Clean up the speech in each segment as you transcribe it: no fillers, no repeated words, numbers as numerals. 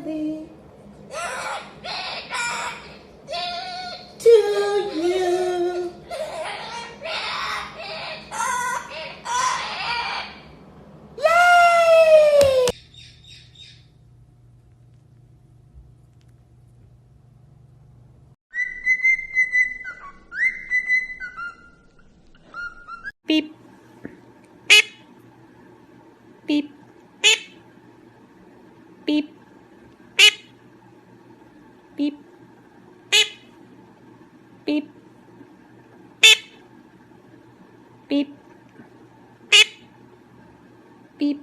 birthday to you. Yay! Beep. Beep. Beep. Beep. Beep. Beep. Beep.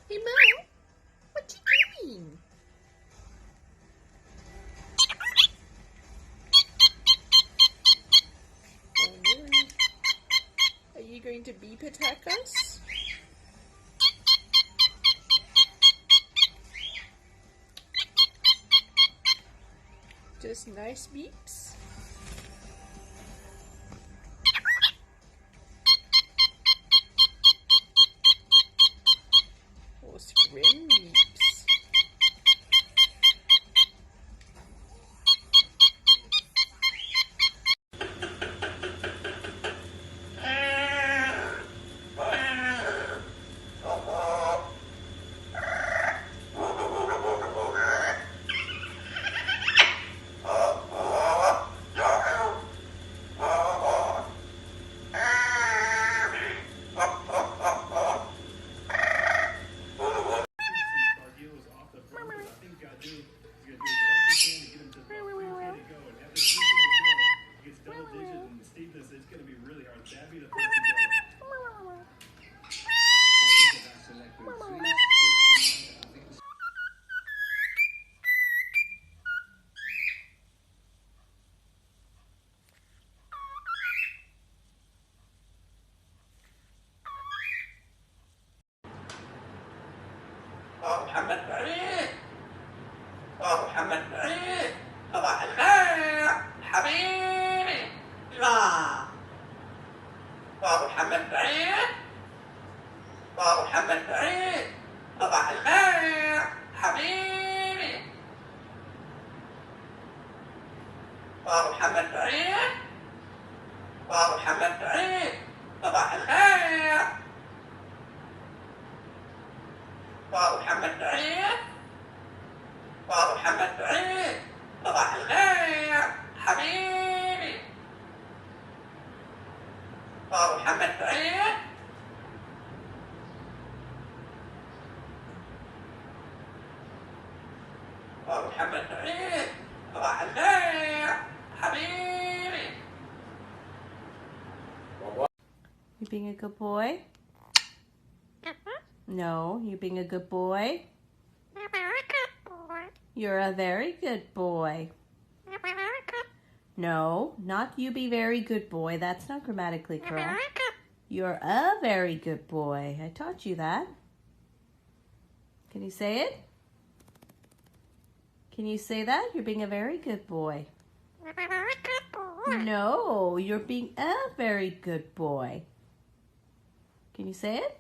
Hey, Mo, what you doing? Oh, no. Are you going to beep attack us? Just nice beeps? Or scrim beeps? محمد سعيد صباح الخير حبيبي بابا محمد سعيد بابا محمد سعيد صباح الخير بابا محمد سعيد بابا محمد سعيد صباح الخير حبيبي بابا محمد سعيد بابا محمد سعيد صباح الخير حبيبي. You being a good boy? No, you being a good boy? You're a very good boy. No, not you be very good boy. That's not grammatically correct. You're a very good boy. I taught you that. Can you say it? Can you say that? You're being a very good boy. No, you're being a very good boy. Can you say it?